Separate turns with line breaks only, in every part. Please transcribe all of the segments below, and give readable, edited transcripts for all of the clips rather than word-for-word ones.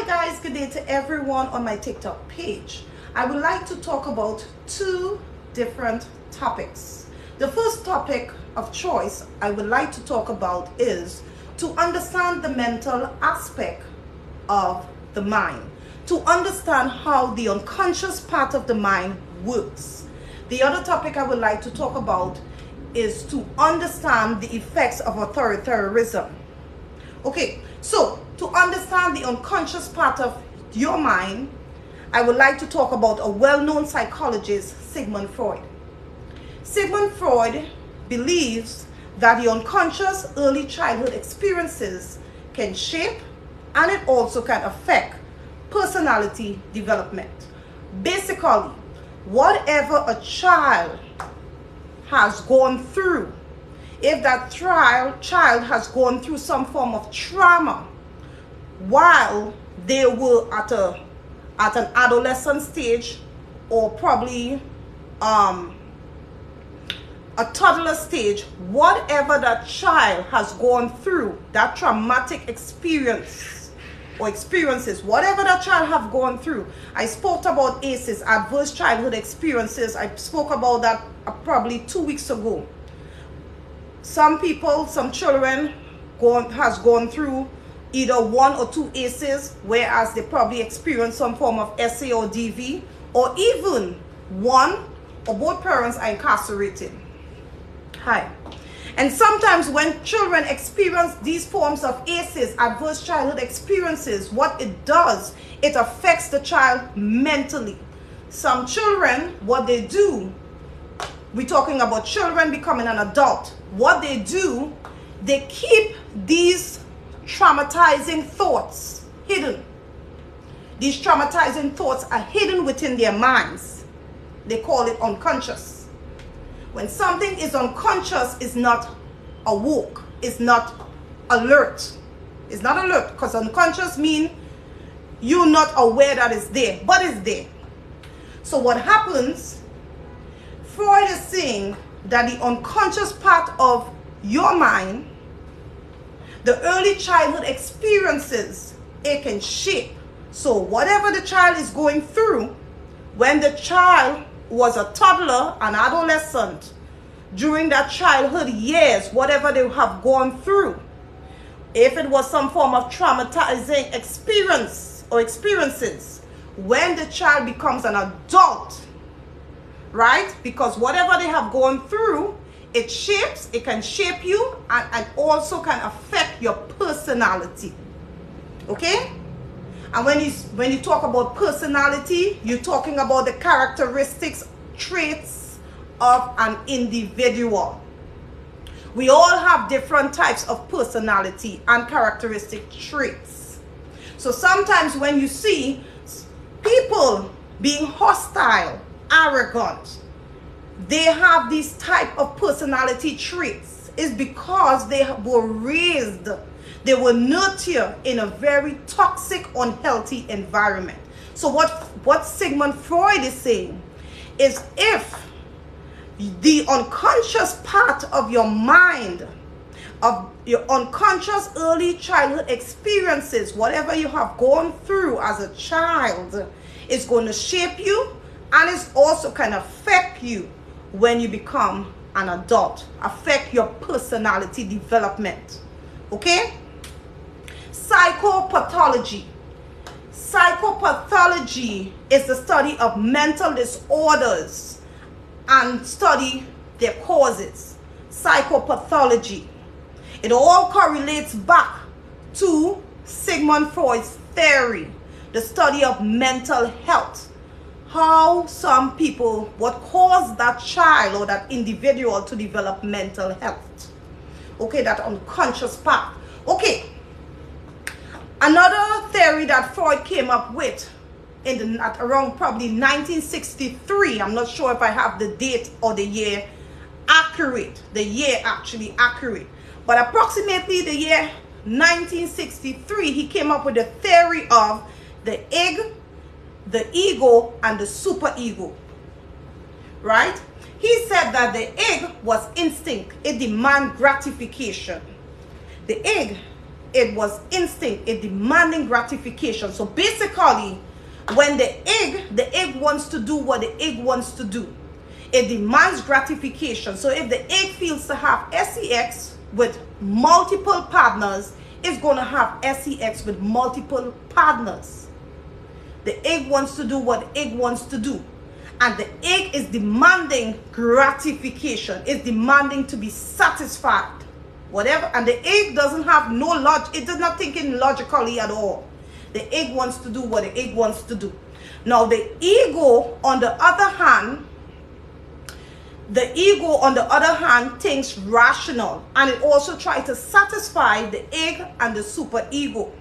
guys, good day to everyone on my TikTok page. I would like to talk about two different topics. The first topic of choice I would like to talk about is to understand the mental aspect of the mind, to understand how the unconscious part of the mind works. The other topic I would like to talk about is to understand the effects of authoritarianism. Okay, so to understand the unconscious part of your mind, I would like to talk about a well-known psychologist, Sigmund Freud. Sigmund Freud believes that the unconscious early childhood experiences can shape and it also can affect personality development. Basically, whatever a child has gone through, if that child has gone through some form of trauma while they were at an adolescent stage, or probably a toddler stage, whatever that child has gone through, that traumatic experience or experiences, whatever that child have gone through. I spoke about ACEs, adverse childhood experiences. I spoke about that probably 2 weeks ago. Some people, some children has gone through either 1 or 2 ACEs, whereas they probably experience some form of SA or DV, or even one or both parents are incarcerated. Hi. And sometimes when children experience these forms of ACEs, adverse childhood experiences, what it does, it affects the child mentally. Some children, what they do, we're talking about children becoming an adult. What they do, they keep these traumatizing thoughts hidden. These traumatizing thoughts are hidden within their minds. They call it unconscious. When something is unconscious, it's not awoke, it's not alert. It's not alert, because unconscious means you're not aware that it's there, but it's there. So what happens, Freud is saying that the unconscious part of your mind, the early childhood experiences, it can shape. So whatever the child is going through, when the child was a toddler, an adolescent, during that childhood years, whatever they have gone through, if it was some form of traumatizing experience or experiences, when the child becomes an adult, right? Because whatever they have gone through, it shapes, it can shape you, and also can affect your personality. Okay? And when you talk about personality, you're talking about the characteristics, traits of an individual. We all have different types of personality and characteristic traits. So sometimes when you see people being hostile, arrogant, they have these type of personality traits, is because they were raised, they were nurtured in a very toxic, unhealthy environment. So what Sigmund Freud is saying is, if the unconscious part of your mind, of your unconscious early childhood experiences, whatever you have gone through as a child, is going to shape you, and it's also can affect you when you become an adult, affect your personality development. Okay? Psychopathology. Psychopathology is the study of mental disorders and study their causes. Psychopathology. It all correlates back to Sigmund Freud's theory, the study of mental health. How some people, what caused that child or that individual to develop mental health. Okay, that unconscious part. Okay, another theory that Freud came up with at around probably 1963. I'm not sure if I have the date or the year accurate, but approximately the year 1963, he came up with a theory of the egg, the ego, and the superego. Right? He said that the egg was instinct. It demanded gratification. The egg it was instinct, it demanding gratification. So basically, when the egg wants to do what the egg wants to do. It demands gratification. So if the egg feels to have sex with multiple partners, it's going to have sex with multiple partners. The egg wants to do what the egg wants to do. And the egg is demanding gratification. It's demanding to be satisfied. Whatever. And the egg doesn't have no logic. It is not thinking logically at all. The egg wants to do what the egg wants to do. Now the ego, on the other hand, thinks rational, and it also tries to satisfy the egg and the superego.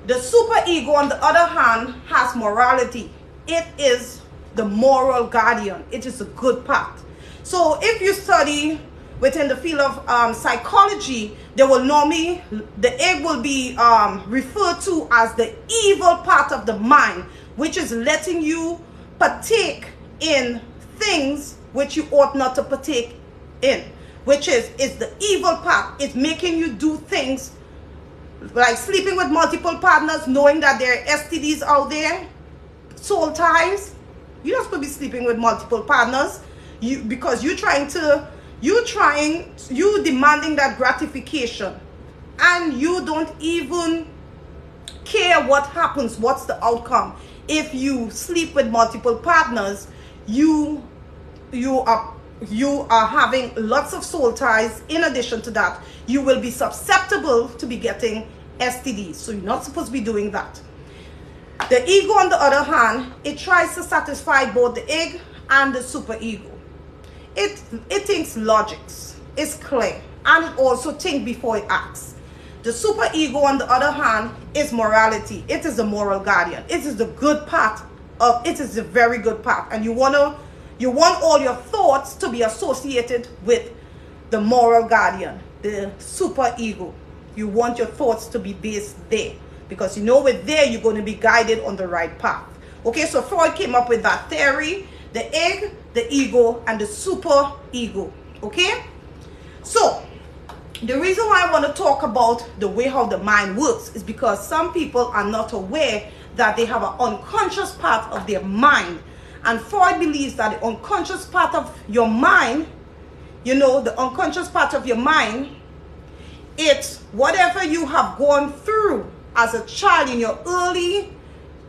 The superego, on the other hand, has morality. It is the moral guardian. It is a good part. So if you study within the field of psychology, they will normally, the egg will be referred to as the evil part of the mind, which is letting you partake in things which you ought not to partake in, which is the evil part. It's making you do things like sleeping with multiple partners, knowing that there are STDs out there, soul ties. You're not supposed to be sleeping with multiple partners, because you demanding that gratification, and you don't even care what happens, what's the outcome. If you sleep with multiple partners, you are having lots of soul ties. In addition to that, you will be susceptible to be getting STDs. So you're not supposed to be doing that. The ego, on the other hand, it tries to satisfy both the egg and the superego. It thinks logics, it's clear, and it also thinks before it acts. The superego, on the other hand, is morality. It is the moral guardian. It is the good part of it. Is the very good part, and you want all your thoughts to be associated with the moral guardian, the superego. You want your thoughts to be based there, because you know with there you're going to be guided on the right path. Okay, so Freud came up with that theory: the egg, the ego, and the superego. Okay, so the reason why I want to talk about the way how the mind works is because some people are not aware that they have an unconscious part of their mind. And Freud believes that the unconscious part of your mind, the unconscious part of your mind, it's whatever you have gone through as a child in your early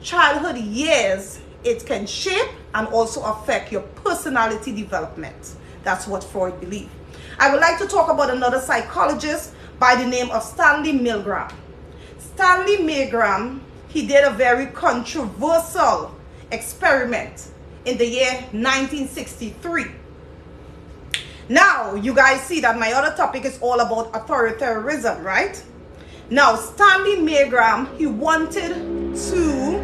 childhood years, it can shape and also affect your personality development. That's what Freud believed. I would like to talk about another psychologist by the name of Stanley Milgram. Stanley Milgram, he did a very controversial experiment in the year 1963. Now, you guys see that my other topic is all about authoritarianism, right? Now, Stanley Milgram, he wanted to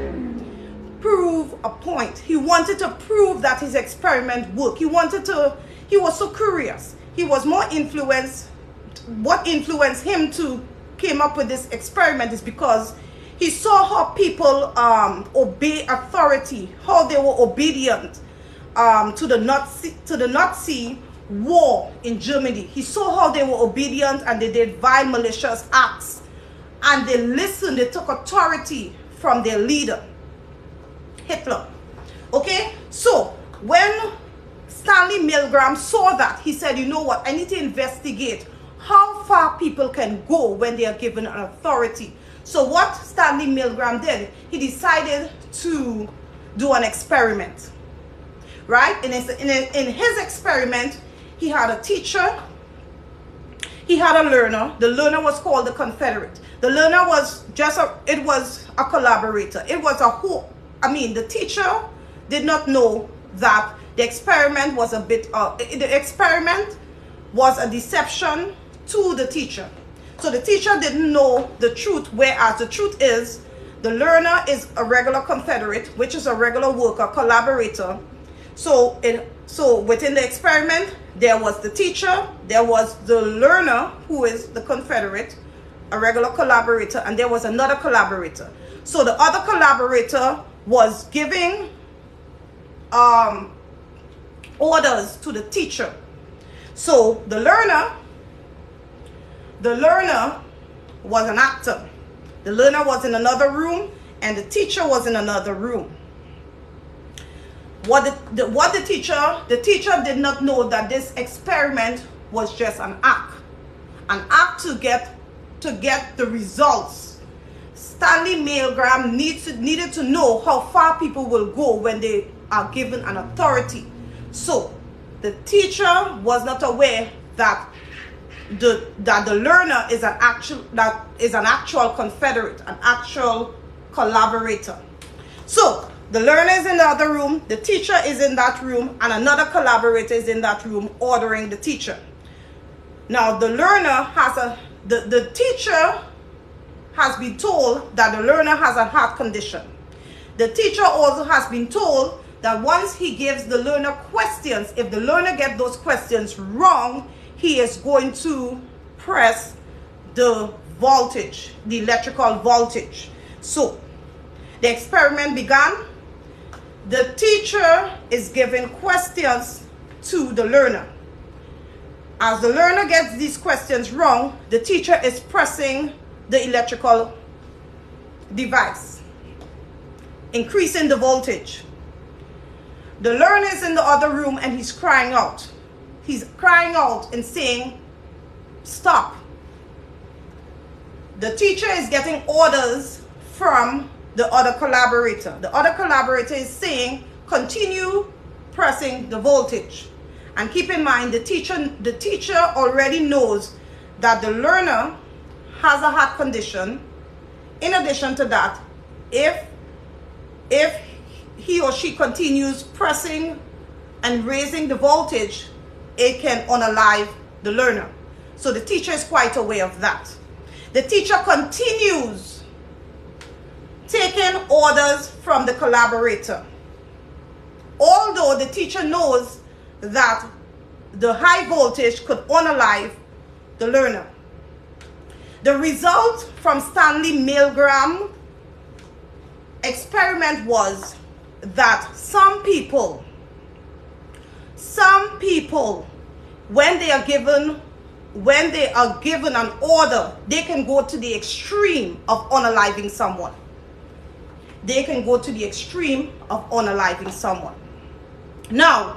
prove a point. He wanted to prove that his experiment worked. He was so curious. He was more influenced. What influenced him to came up with this experiment is because he saw how people obey authority, how they were obedient to the Nazi war in Germany. He saw how they were obedient and they did vile, malicious acts. And they listened, they took authority from their leader, Hitler. Okay? So, when Stanley Milgram saw that, he said, you know what, I need to investigate how far people can go when they are given an authority. So what Stanley Milgram did, he decided to do an experiment, right? In his experiment, he had a teacher, he had a learner. The learner was called the Confederate. The learner was it was a collaborator. It was the teacher did not know that the experiment was a deception to the teacher. So the teacher didn't know the truth, whereas the truth is the learner is a regular Confederate, which is a regular worker, collaborator. So within the experiment, there was the teacher, there was the learner, who is the Confederate, a regular collaborator, and there was another collaborator. So the other collaborator was giving orders to the teacher. So the learner was an actor. The learner was in another room and the teacher was in another room. The teacher did not know that this experiment was just an act to get the results. Stanley Milgram needed to know how far people will go when they are given an authority. So the teacher was not aware that the learner is an actual confederate, an actual collaborator. So the learner is in the other room, the teacher is in that room, and another collaborator is in that room ordering the teacher. Now the learner the teacher has been told that the learner has a heart condition. The teacher also has been told that once he gives the learner questions, if the learner gets those questions wrong, he is going to press the voltage, the electrical voltage. So the experiment began. The teacher is giving questions to the learner. As the learner gets these questions wrong, the teacher is pressing the electrical device, increasing the voltage. The learner is in the other room and he's crying out. He's crying out and saying, stop. The teacher is getting orders from the other collaborator. The other collaborator is saying, continue pressing the voltage. And keep in mind, the teacher already knows that the learner has a heart condition. In addition to that, if he or she continues pressing and raising the voltage, it can unalive the learner. So the teacher is quite aware of that. The teacher continues taking orders from the collaborator. Although the teacher knows that the high voltage could unalive the learner. The result from Stanley Milgram experiment was that some people, when they are given an order, they can go to the extreme of unaliving someone. They can go to the extreme of unaliving someone. Now,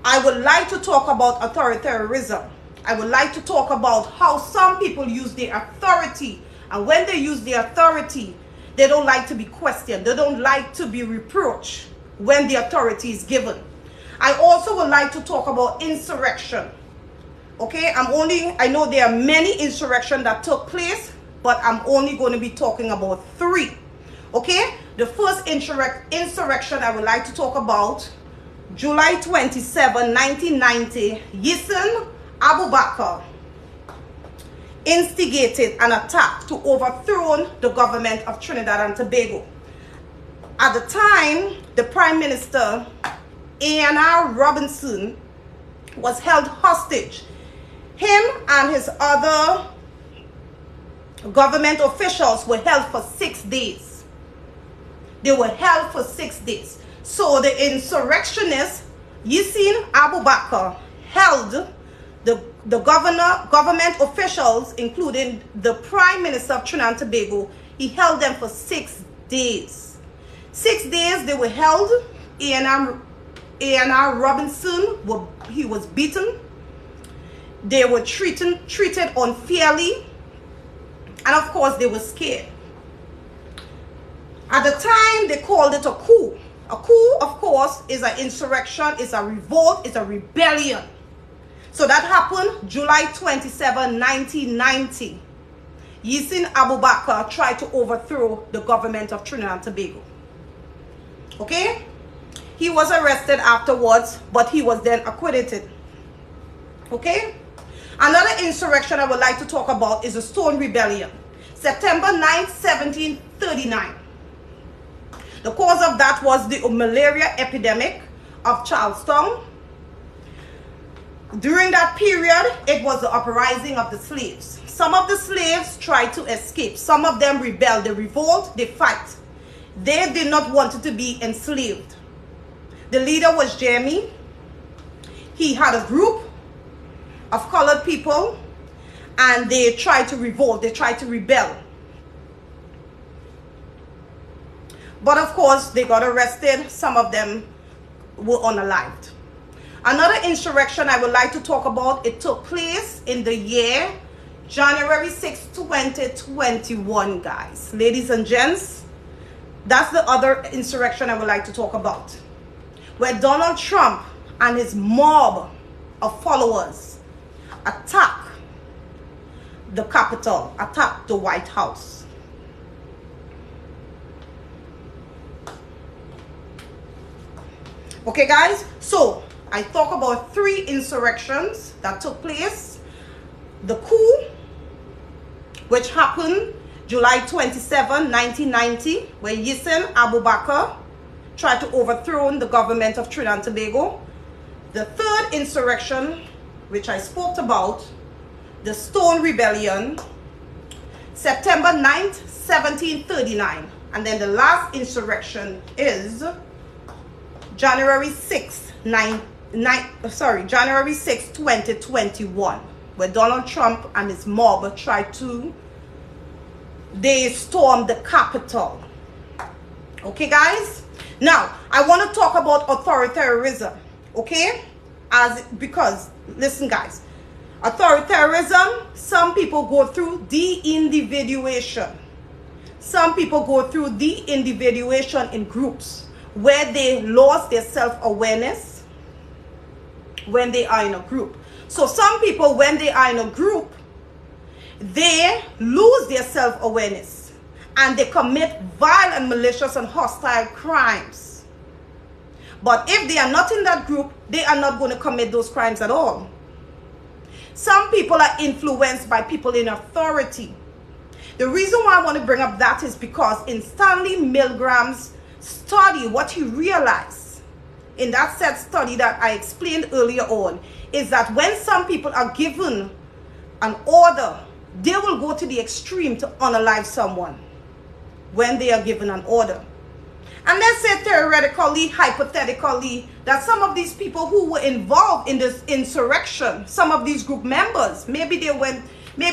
I would like to talk about authoritarianism. I would like to talk about how some people use their authority, and when they use their authority, they don't like to be questioned. They don't like to be reproached when the authority is given. I also would like to talk about insurrection. Okay, I know there are many insurrections that took place, but I'm only going to be talking about 3. Okay, the first insurrection I would like to talk about, July 27, 1990, Yassin Abu Bakr instigated an attack to overthrow the government of Trinidad and Tobago. At the time, the Prime Minister, A.N.R. Robinson, was held hostage. Him and his other government officials were held for 6 days. They were held for 6 days. So the insurrectionists, Yassin Abu Bakr, held the government officials, including the Prime Minister of Trinidad and Tobago. He held them for 6 days. 6 days they were held. A.N.R. Robinson, he was beaten. They were treated unfairly. And of course, they were scared. At the time, they called it a coup. A coup, of course, is an insurrection, is a revolt, is a rebellion. So that happened July 27, 1990. Yassin Abu Bakr tried to overthrow the government of Trinidad and Tobago. Okay? He was arrested afterwards, but he was then acquitted. Okay? Another insurrection I would like to talk about is the Stone Rebellion. September 9, 1739. The cause of that was the malaria epidemic of Charlestown. During that period, it was the uprising of the slaves. Some of the slaves tried to escape. Some of them rebelled. They revolt, they fight. They did not want to be enslaved. The leader was Jamie. He had a group of colored people, and they try to revolt, they try to rebel. But of course, they got arrested. Some of them were unalived. Another insurrection I would like to talk about, it took place in the year January 6, 2021, guys. Ladies and gents, that's the other insurrection I would like to talk about, where Donald Trump and his mob of followers attack the Capitol, attack the White House. Okay, guys, so I talk about 3 insurrections that took place. The coup, which happened July 27, 1990, where Yassin Abu Bakr tried to overthrow the government of Trinidad and Tobago. The 3rd insurrection, which I spoke about, the Stone Rebellion, September 9th, 1739. And then the last insurrection is January 6th, January 6, 2021, where Donald Trump and his mob tried to, they stormed the Capitol. Okay, guys? Now, I want to talk about authoritarianism, okay? Because, listen, guys, authoritarianism, some people go through de-individuation. Some people go through de-individuation in groups, where they lost their self-awareness when they are in a group. So some people, when they are in a group, they lose their self-awareness and they commit violent, malicious, and hostile crimes. But if they are not in that group, they are not going to commit those crimes at all. Some people are influenced by people in authority. The reason why I want to bring up that is because in Stanley Milgram's study, what he realized in that said study that I explained earlier on, is that when some people are given an order, they will go to the extreme to unalive someone when they are given an order. And let's say theoretically, hypothetically, that some of these people who were involved in this insurrection, some of these group members, maybe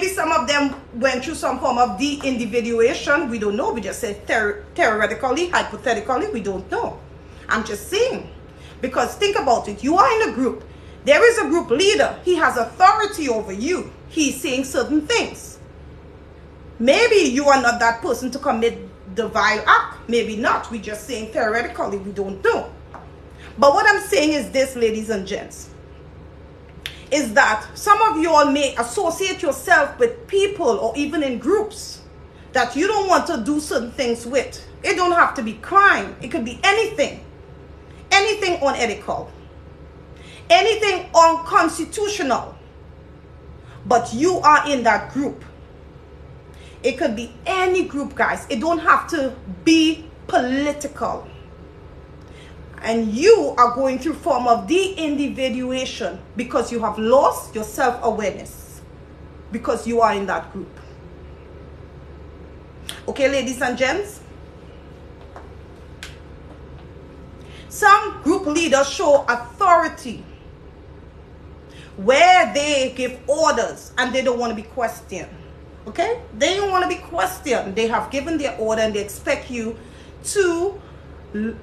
some of them went through some form of de-individuation. We don't know. We just say theoretically, hypothetically, we don't know. I'm just saying. Because think about it. You are in a group. There is a group leader. He has authority over you. He's saying certain things. Maybe you are not that person to commit the vile act. Maybe not. We're just saying theoretically, we don't know. But what I'm saying is this, ladies and gents, is that some of you all may associate yourself with people or even in groups that you don't want to do certain things with. It don't have to be crime. It could be anything. Anything unethical. Anything unconstitutional. But you are in that group. It could be any group, guys. It don't have to be political. And you are going through form of de-individuation because you have lost your self-awareness because you are in that group. Okay, ladies and gents? Some group leaders show authority where they give orders and they don't want to be questioned. Okay? They don't want to be questioned. They have given their order and they expect you to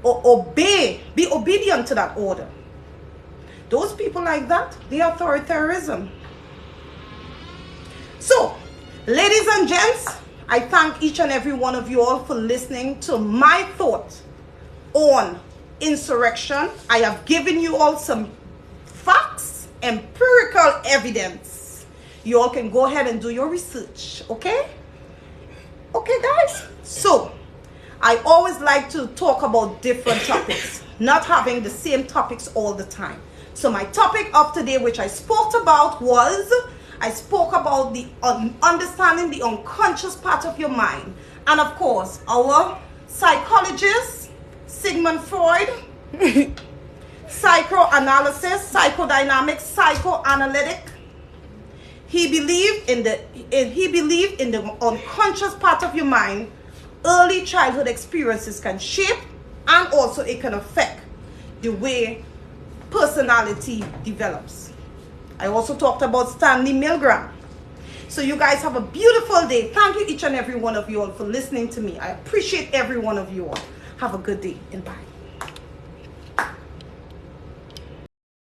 obey, be obedient to that order. Those people like that, they are authoritarianism. So, ladies and gents, I thank each and every one of you all for listening to my thought on insurrection. I have given you all some facts, empirical evidence. You all can go ahead and do your research, okay? Okay, guys? So, I always like to talk about different topics, not having the same topics all the time. So my topic of today, which I spoke about, was I spoke about the understanding the unconscious part of your mind. And of course, our psychologist, Sigmund Freud, psychoanalysis, psychodynamics, psychoanalytic, he believed in the unconscious part of your mind. Early childhood experiences can shape and also it can affect the way personality develops. I also talked about Stanley Milgram. So you guys have a beautiful day. Thank you each and every one of you all for listening to me. I appreciate every one of you all. Have a good day and bye.